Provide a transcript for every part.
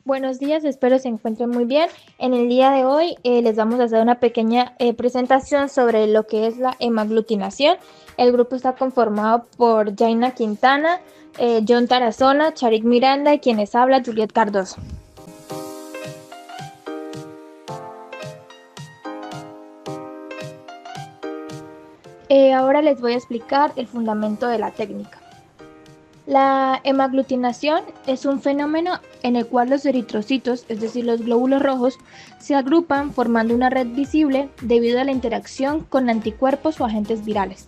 Buenos días, espero se encuentren muy bien. En el día de hoy les vamos a hacer una pequeña presentación sobre lo que es la hemaglutinación. El grupo está conformado por Jaina Quintana, John Tarazona, Charik Miranda y quienes habla Juliet Cardoso. Ahora les voy a explicar el fundamento de la técnica. La hemaglutinación es un fenómeno en el cual los eritrocitos, es decir, los glóbulos rojos, se agrupan formando una red visible debido a la interacción con anticuerpos o agentes virales.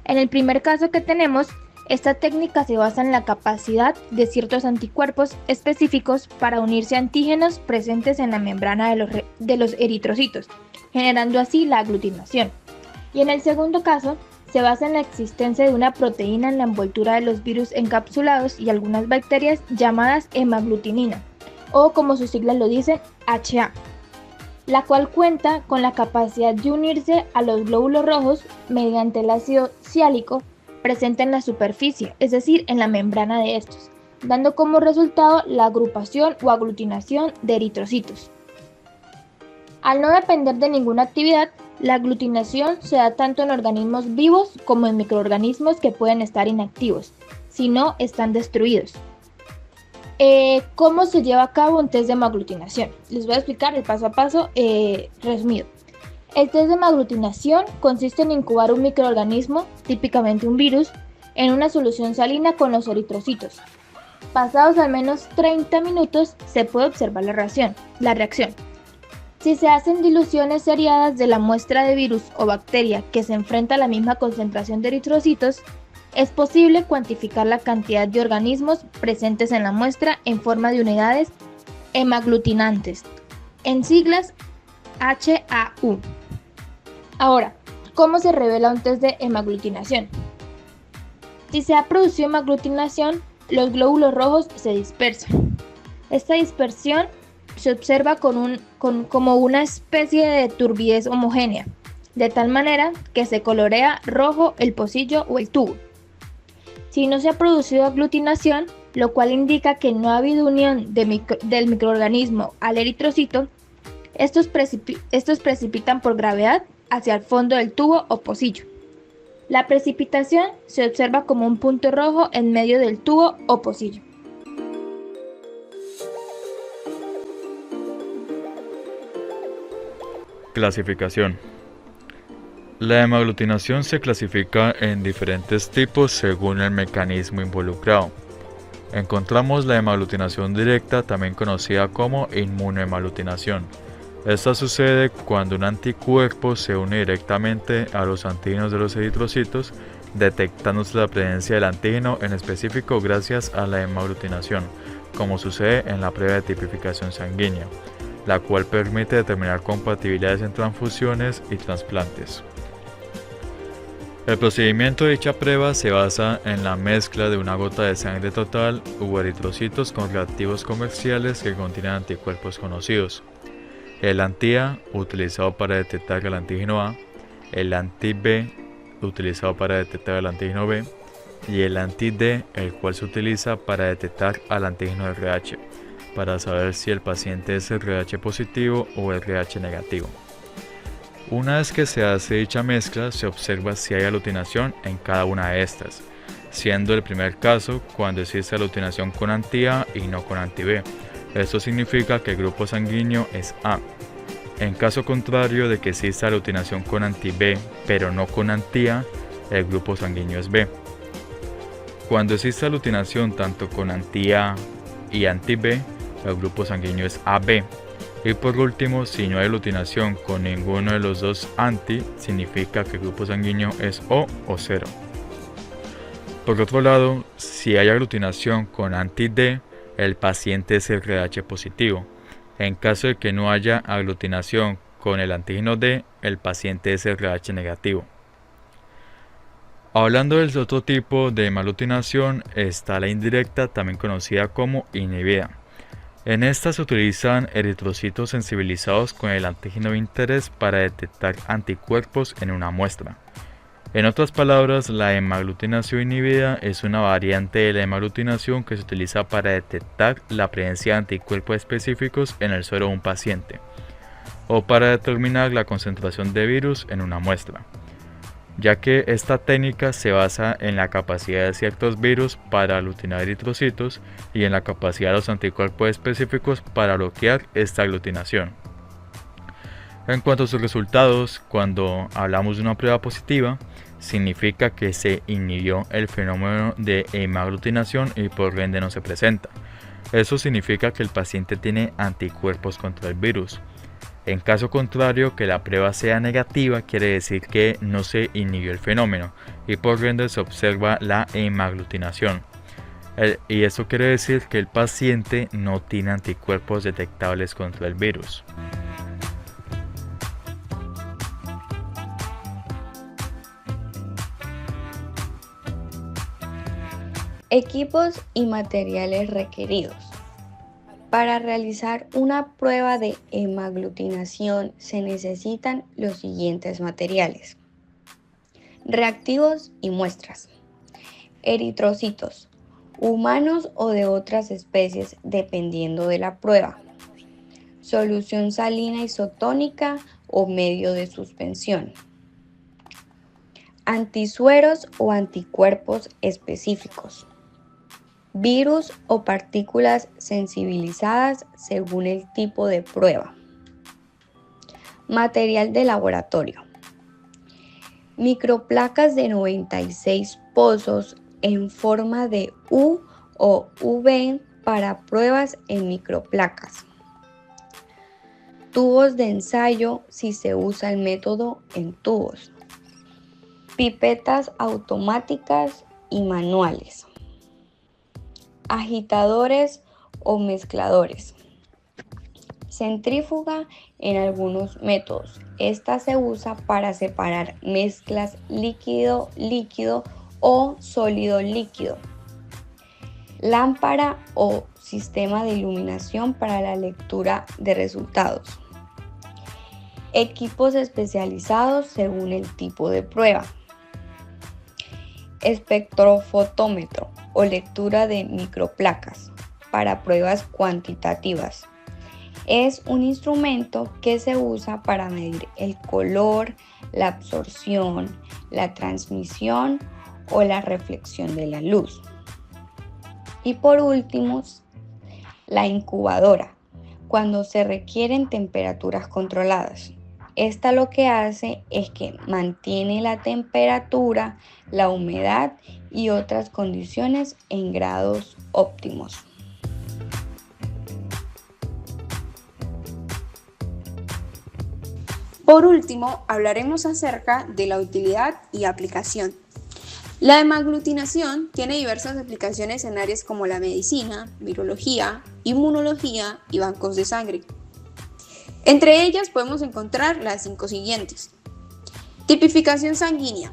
En el primer caso que tenemos, esta técnica se basa en la capacidad de ciertos anticuerpos específicos para unirse a antígenos presentes en la membrana de los eritrocitos, generando así la aglutinación. Y en el segundo caso, se basa en la existencia de una proteína en la envoltura de los virus encapsulados y algunas bacterias llamadas hemaglutinina, o como sus siglas lo dicen, HA, la cual cuenta con la capacidad de unirse a los glóbulos rojos mediante el ácido siálico presente en la superficie, es decir, en la membrana de estos, dando como resultado la agrupación o aglutinación de eritrocitos. Al no depender de ninguna actividad, la aglutinación se da tanto en organismos vivos como en microorganismos que pueden estar inactivos, si no están destruidos. ¿Cómo se lleva a cabo un test de hemaglutinación? Les voy a explicar el paso a paso resumido. El test de hemaglutinación consiste en incubar un microorganismo, típicamente un virus, en una solución salina con los eritrocitos. Pasados al menos 30 minutos se puede observar la reacción. Si se hacen diluciones seriadas de la muestra de virus o bacteria que se enfrenta a la misma concentración de eritrocitos, es posible cuantificar la cantidad de organismos presentes en la muestra en forma de unidades hemaglutinantes, en siglas HAU. Ahora, ¿cómo se revela un test de hemaglutinación? Si se ha producido hemaglutinación, los glóbulos rojos se dispersan. Esta dispersión se observa como una especie de turbidez homogénea, de tal manera que se colorea rojo el pocillo o el tubo. Si no se ha producido aglutinación, lo cual indica que no ha habido unión del microorganismo al eritrocito, estos precipitan por gravedad hacia el fondo del tubo o pocillo. La precipitación se observa como un punto rojo en medio del tubo o pocillo. Clasificación. La hemaglutinación se clasifica en diferentes tipos según el mecanismo involucrado. Encontramos la hemaglutinación directa, también conocida como inmunohemaglutinación. Esta sucede cuando un anticuerpo se une directamente a los antígenos de los eritrocitos, detectándose la presencia del antígeno en específico gracias a la hemaglutinación, como sucede en la prueba de tipificación sanguínea, la cual permite determinar compatibilidades en transfusiones y trasplantes. El procedimiento de dicha prueba se basa en la mezcla de una gota de sangre total u eritrocitos con reactivos comerciales que contienen anticuerpos conocidos. El anti-A, utilizado para detectar el antígeno A, el anti-B, utilizado para detectar el antígeno B, y el anti-D, el cual se utiliza para detectar al antígeno RH, para saber si el paciente es RH positivo o RH negativo. Una vez que se hace dicha mezcla, se observa si hay aglutinación en cada una de estas, siendo el primer caso cuando existe aglutinación con anti-A y no con anti-B. Esto significa que el grupo sanguíneo es A. En caso contrario de que exista aglutinación con anti-B pero no con anti-A, el grupo sanguíneo es B. Cuando existe aglutinación tanto con anti-A y anti-B, el grupo sanguíneo es AB. Y por último, si no hay aglutinación con ninguno de los dos anti, significa que el grupo sanguíneo es O o 0. Por otro lado, si hay aglutinación con anti-D, el paciente es RH positivo. En caso de que no haya aglutinación con el antígeno D, el paciente es RH negativo. Hablando del otro tipo de hemaglutinación, está la indirecta, también conocida como inhibida. En esta se utilizan eritrocitos sensibilizados con el antígeno de interés para detectar anticuerpos en una muestra. En otras palabras, la hemaglutinación inhibida es una variante de la hemaglutinación que se utiliza para detectar la presencia de anticuerpos específicos en el suero de un paciente o para determinar la concentración de virus en una muestra, ya que esta técnica se basa en la capacidad de ciertos virus para aglutinar eritrocitos y en la capacidad de los anticuerpos específicos para bloquear esta aglutinación. En cuanto a sus resultados, cuando hablamos de una prueba positiva, significa que se inhibió el fenómeno de hemaglutinación y por ende no se presenta. Eso significa que el paciente tiene anticuerpos contra el virus. En caso contrario, que la prueba sea negativa, quiere decir que no se inhibió el fenómeno y por ende se observa la hemaglutinación. Y eso quiere decir que el paciente no tiene anticuerpos detectables contra el virus. Equipos y materiales requeridos. Para realizar una prueba de hemaglutinación se necesitan los siguientes materiales: reactivos y muestras, eritrocitos, humanos o de otras especies dependiendo de la prueba, solución salina isotónica o medio de suspensión, antisueros o anticuerpos específicos, virus o partículas sensibilizadas según el tipo de prueba. Material de laboratorio: microplacas de 96 pozos en forma de U o V para pruebas en microplacas. Tubos de ensayo si se usa el método en tubos. Pipetas automáticas y manuales. Agitadores o mezcladores. Centrífuga en algunos métodos. Esta se usa para separar mezclas líquido-líquido o sólido-líquido. Lámpara o sistema de iluminación para la lectura de resultados. Equipos especializados según el tipo de prueba. Espectrofotómetro o lectura de microplacas para pruebas cuantitativas. Es un instrumento que se usa para medir el color, la absorción, la transmisión o la reflexión de la luz. Y por último, la incubadora, cuando se requieren temperaturas controladas. Esta lo que hace es que mantiene la temperatura, la humedad y otras condiciones en grados óptimos. Por último, hablaremos acerca de la utilidad y aplicación. La hemaglutinación tiene diversas aplicaciones en áreas como la medicina, virología, inmunología y bancos de sangre. Entre ellas podemos encontrar las 5 siguientes. Tipificación sanguínea.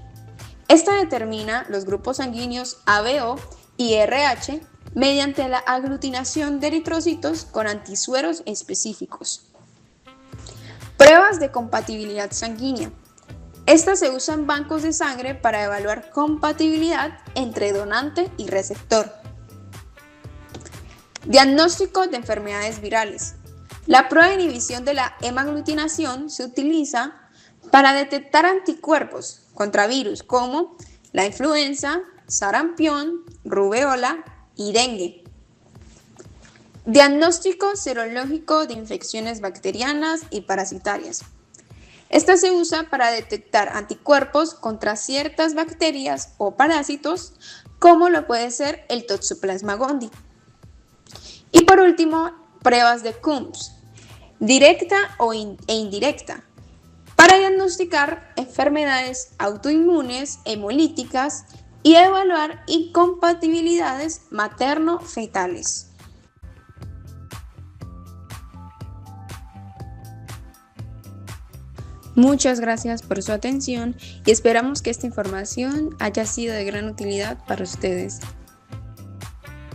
Esta determina los grupos sanguíneos ABO y RH mediante la aglutinación de eritrocitos con antisueros específicos. Pruebas de compatibilidad sanguínea. Esta se usa en bancos de sangre para evaluar compatibilidad entre donante y receptor. Diagnóstico de enfermedades virales. La prueba de inhibición de la hemaglutinación se utiliza para detectar anticuerpos contra virus como la influenza, sarampión, rubeola y dengue. Diagnóstico serológico de infecciones bacterianas y parasitarias. Esta se usa para detectar anticuerpos contra ciertas bacterias o parásitos, como lo puede ser el Toxoplasma gondii. Y por último, pruebas de Coombs, directa e indirecta, para diagnosticar enfermedades autoinmunes, hemolíticas y evaluar incompatibilidades materno-fetales. Muchas gracias por su atención y esperamos que esta información haya sido de gran utilidad para ustedes.